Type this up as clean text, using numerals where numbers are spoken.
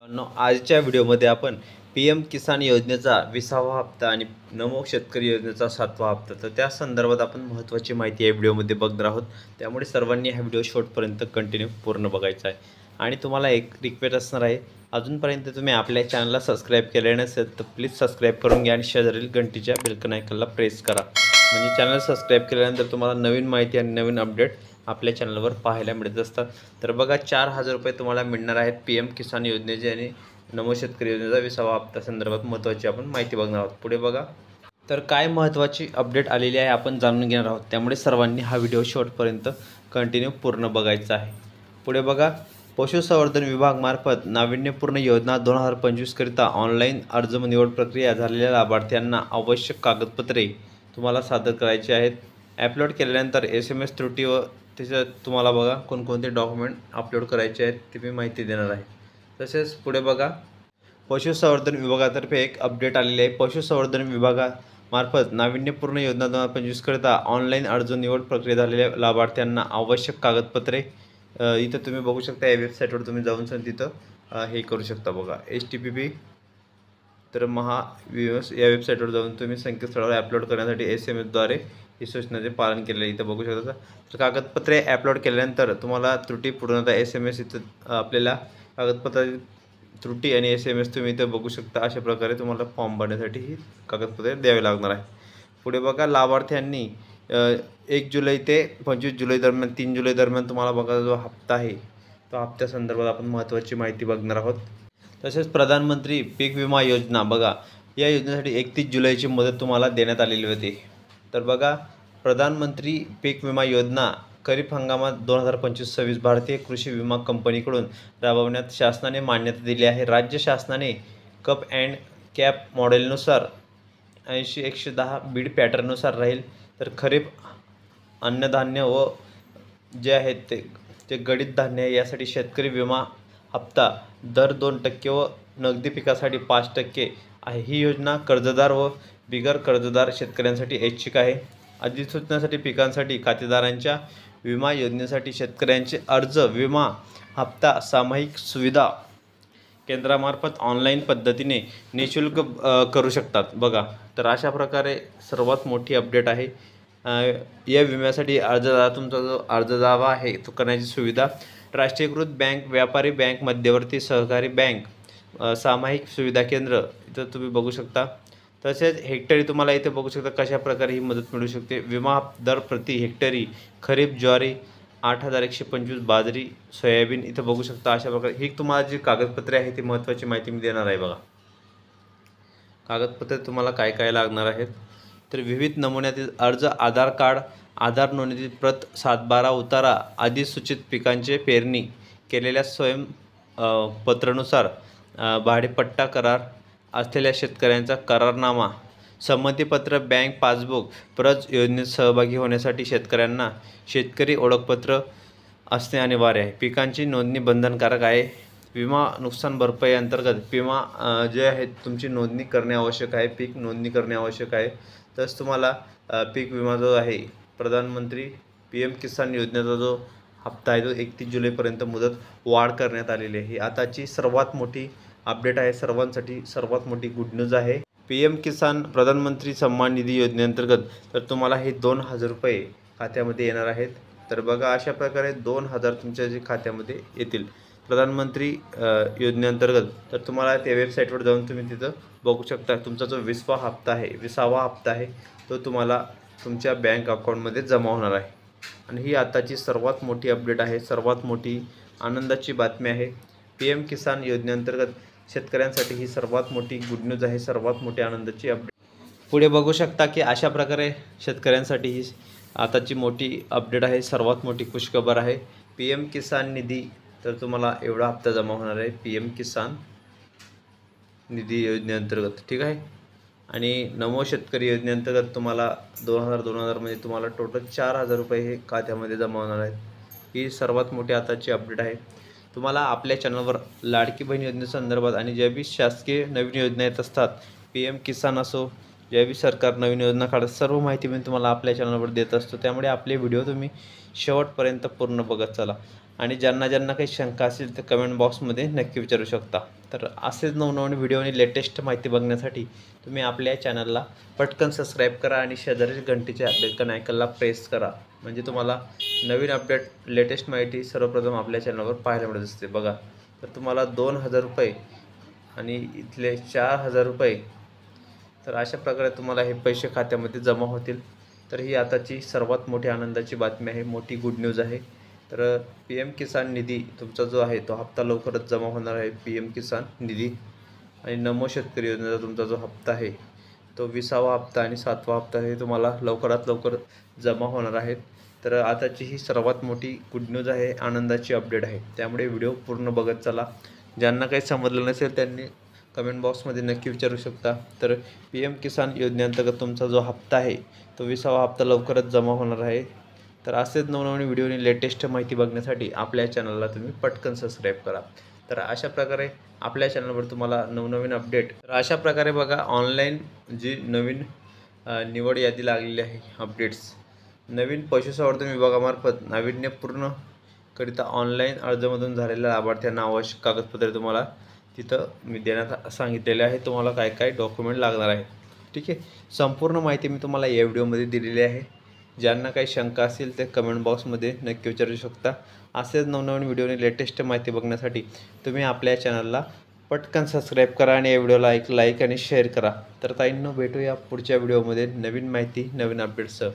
आजच्या व्हिडिओमध्ये आपण पी एम किसान योजनेचा 20वा हप्ता आणि नमो शेतकरी योजनेचा 7वा हप्ता तर त्या संदर्भात आपण महत्त्वाची माहिती या व्हिडिओमध्ये बघणार आहोत। त्यामुळे सर्वांनी हा व्हिडिओ शेवटपर्यंत कंटिन्यू पूर्ण बघायचा आहे। आणि तुम्हाला एक रिक्वेस्ट असणार आहे, अजूनपर्यंत तुम्ही आपल्या चॅनलला सबस्क्राईब केले नसेल तर प्लीज सबस्क्राईब करून घ्या आणि शेजारील घंटीच्या बेल आयकॉनला प्रेस करा, म्हणजे चॅनल सबस्क्राईब केल्यानंतर तुम्हाला नवीन माहिती आणि नवीन अपडेट आपल्या चॅनलवर पाहायला मिळत असतात। तर बघा, 4,000 रुपये तुम्हाला मिळणार आहेत पी एम किसान योजनेचे आणि नमो शेतकरी योजनेचा 20वा हप्ता संदर्भात महत्त्वाची आपण माहिती बघणार आहोत। पुढे बघा, तर काय महत्त्वाची अपडेट आलेली आहे आपण जाणून घेणार आहोत। त्यामुळे सर्वांनी हा व्हिडिओ शेवटपर्यंत कंटिन्यू पूर्ण बघायचा आहे। पुढे बघा, पशुसंवर्धन विभागामार्फत नाविन्यपूर्ण योजना 2025 करिता ऑनलाईन अर्ज निवड प्रक्रिया झालेल्या लाभार्थ्यांना आवश्यक कागदपत्रे तुम्हाला सादर करायची आहेत। अपलोड केल्यानंतर SMS त्रुटी व त्याच्यात तुम्हाला बघा कोणकोणते डॉक्युमेंट अपलोड करायचे आहेत ती मी माहिती देणार आहे। तसेच पुढे बघा, पशुसंवर्धन विभागातर्फे एक अपडेट आलेली आहे। पशुसंवर्धन विभागामार्फत नाविन्यपूर्ण योजना 2025 करिता ऑनलाईन अर्ज निवड प्रक्रिया झालेल्या लाभार्थ्यांना आवश्यक कागदपत्रे इथं तुम्ही बघू शकता। या वेबसाईटवर तुम्ही जाऊन तिथं हे करू शकता बघा, HTTP तर या वेबसाईटवर जाऊन तुम्ही संकेतस्थळावर अपलोड करण्यासाठी SMS द्वारे ही सूचनाचे पालन केले इथं बघू शकता। तर कागदपत्रे अपलोड केल्यानंतर तुम्हाला त्रुटी पूर्णतः SMS इथं आपल्याला कागदपत्राची त्रुटी आणि SMS तुम्ही इथं बघू शकता। अशा प्रकारे तुम्हाला फॉर्म भरण्यासाठी ही कागदपत्रे द्यावी लागणार आहे। पुढे बघा, लाभार्थ्यांनी 1 जुलै ते 25 जुलै दरम्यान 3 जुलै दरम्यान तुम्हाला बघा जो हप्ता आहे तो हप्त्यासंदर्भात आपण महत्त्वाची माहिती बघणार आहोत। तसेच प्रधानमंत्री पीक विमा योजना बघा, या योजनेसाठी 31 जुलैची मुदत तुम्हाला देण्यात आलेली होती। तर बघा, प्रधानमंत्री पीक विमा योजना खरीप हंगामात 2025-26 भारतीय कृषी विमा कंपनीकडून राबवण्यात शासनाने मान्यता दिली आहे। राज्य शासनाने कप अँड कॅप मॉडेलनुसार 80-110 बीड पॅटर्ननुसार राहील। तर खरीप अन्नधान्य व जे आहेत ते गडीत धान्य यासाठी शेतकरी विमा हप्ता दर 2% व नगदी पिकासाठी 5% आहे। ही योजना कर्जदार व बिगर कर्जदार शेतकऱ्यांसाठी ऐच्छिक आहे। अधिसूचनासाठी पिकांसाठी खातेदारांच्या विमा योजनेसाठी शेतकऱ्यांचे अर्ज विमा हप्ता सामायिक सुविधा केंद्रामार्फत ऑनलाईन पद्धतीने निःशुल्क करू शकतात बघा। तर अशा प्रकारे सर्वात मोठी अपडेट आहे। या विम्यासाठी अर्जदार तुमचा जो अर्ज दावा आहे तो करण्याची सुविधा राष्ट्रीयकृत बँक, व्यापारी बँक, मध्यवर्ती सहकारी बँक, सामायिक सुविधा केंद्र इथं तुम्ही बघू शकता। तसेच हेक्टरी तुम्हाला इथे बघू शकता कशा प्रकारे ही मदत मिळू शकते। विमा दर प्रति हेक्टरी खरीप ज्वारी 8,125, बाजरी, सोयाबीन इथं बघू शकता। अशा प्रकारे ही तुम्हाला जी कागदपत्रे आहे ती महत्त्वाची माहिती मी देणार आहे बघा। कागदपत्रे तुम्हाला काय काय लागणार आहेत, तर विविध नमुन्यातील अर्ज, आधार कार्ड, आधार नोंदणीची प्रत, 7/12 उतारा, अधिसूचित पिकांचे पेरणी केलेल्या स्वयं पत्रानुसार भाडेपट्टा करार असलेल्या शेतकऱ्यांचा करारनामा, संमतीपत्र, बँक पासबुक, प्रज योजनेत सहभागी होण्यासाठी शेतकऱ्यांना शेतकरी ओळखपत्र असणे अनिवार्य आहे। पिकांची नोंदणी बंधनकारक आहे। विमा नुकसान भरपाई अंतर्गत विमा जे आहे तुमची नोंदणी करणे आवश्यक आहे, पीक नोंदणी करणे आवश्यक आहे। तसं तुम्हाला पीक विमा जो आहे प्रधानमंत्री PM किसान योजनेचा जो हप्ता आहे तो 31 जुलैपर्यंत मुदत वाढ करण्यात आलेली आहे। ही आताची सर्वात मोठी अपडेट आहे, सर्वांसाठी सर्वात मोठी गुड न्यूज आहे। PM किसान प्रधानमंत्री सन्मान निधी योजनेअंतर्गत तर तुम्हाला हे 2,000 रुपये खात्यामध्ये येणार आहेत। तर बघा, अशा प्रकारे 2,000 तुमच्या जे खात्यामध्ये येतील प्रधानमंत्री योजनेअंतर्गत। तर तुम्हाला त्या वेबसाईटवर जाऊन तुम्ही तिथं बघू शकता तुमचा जो 20वा हप्ता आहे तो तुम्हाला तुमच्या बँक अकाउंटमध्ये जमा होणार आहे। आणि ही आताची सर्वात मोठी अपडेट आहे, सर्वात मोठी आनंदाची बातमी आहे। PM किसान योजनेअंतर्गत शेतकऱ्यांसाठी ही सर्वात मोठी गुड न्यूज आहे, सर्वात मोठी आनंदाची अपडेट। पुढे बघू शकता की अशा प्रकारे शेतकऱ्यांसाठी ही आताची मोठी अपडेट आहे, सर्वात मोठी खुशखबर आहे। PM किसान निधी तर तुम्हाला एवढा हप्ता जमा होणार आहे PM किसान निधी योजनेअंतर्गत, ठीक आहे। आणि नमो शेतकरी योजनेअंतर्गत तुम्हाला 2,000 म्हणजे तुम्हाला टोटल 4,000 रुपये हे खात्यामध्ये जमा होणार आहेत। ही सर्वात मोठी आताची अपडेट आहे। तुम्हाला आपल्या चॅनलवर लाडकी बहीण योजनेसंदर्भात आणि ज्या बी शासकीय नवीन योजना येत असतात, PM किसान असो, ज्या बी सरकार नवीन योजना काढत सर्व माहिती मी तुम्हाला आपल्या चॅनलवर देत असतो। त्यामुळे आपले व्हिडिओ तुम्ही शेवटपर्यंत पूर्ण बघत चला. आणि ज्यांना ज्यांना काही शंका असेल तर कमेंट बॉक्समध्ये नक्की विचारू शकता. तर असेच नवनवीन व्हिडिओ आणि लेटेस्ट माहिती बघण्यासाठी तुम्ही आपल्या चॅनलला पटकन सबस्क्राईब करा आणि शेजारी घंटीच्या बेल आयकॉनला प्रेस करा. म्हणजे तुम्हाला नवीन अपडेट लेटेस्ट माहिती सर्वप्रथम आपल्या चॅनलवर पाहायला मिळत असते. बघा, तर तुम्हाला 2,000 रुपये आणि इथले 4,000 रुपये, तर अशा प्रकारे तुम्हाला हे पैसे खात्यामध्ये जमा होतील. तर ही आताची सर्वात मोठी आनंदाची बातमी आहे, मोठी गुड न्यूज आहे. तर PM किसान निधी तुमचा जो आहे तो हप्ता लवकरच जमा होणार आहे. PM किसान निधी आणि नमो शेतकरी योजनेचा तुमचा जो हप्ता आहे तो 20वा हप्ता आणि 7वा हप्ता हे तुम्हाला लवकरात लवकर जमा होणार आहेत. तर आताची ही सर्वात मोठी गुड न्यूज आहे, आनंदाची अपडेट आहे. त्यामुळे व्हिडिओ पूर्ण बघत चला. ज्यांना काही समजलं नसेल त्यांनी कमेंट बॉक्समध्ये नक्की विचारू शकता. तर PM किसान योजनेअंतर्गत तुमचा जो हप्ता आहे तो 20वा हप्ता लवकरच जमा होणार आहे. तर असेच नवनवीन व्हिडिओ आणि लेटेस्ट माहिती बघण्यासाठी आपल्या चॅनलला तुम्ही पटकन सबस्क्राईब करा. तर अशा प्रकारे आपल्या चॅनलवर तुम्हाला नवनवीन अपडेट, तर अशा प्रकारे बघा, ऑनलाईन जी नवीन निवड यादी लागलेली आहे, अपडेट्स नवीन पशुसंवर्धन विभागामार्फत नाविन्यपूर्णकरिता ऑनलाईन अर्जामधून झालेल्या लाभार्थ्यांना आवश्यक कागदपत्रे तुम्हाला तिथं मी देण्यात सांगितलेले आहे. तुम्हाला काय काय डॉक्युमेंट लागणार आहे, ठीक आहे. संपूर्ण माहिती मी तुम्हाला या व्हिडिओमध्ये दिलेली आहे. ज्यांना काही शंका असेल ते कमेंट बॉक्समध्ये नक्की विचारू शकता. असेच नवनवीन व्हिडिओ आणि लेटेस्ट माहिती बघण्यासाठी तुम्ही आपल्या चॅनलला पटकन सबस्क्राईब करा आणि या व्हिडिओला लाईक आणि शेअर करा. तर ताईंनो, भेटूया पुढच्या व्हिडिओमध्ये नवीन माहिती नवीन अपडेट्ससह.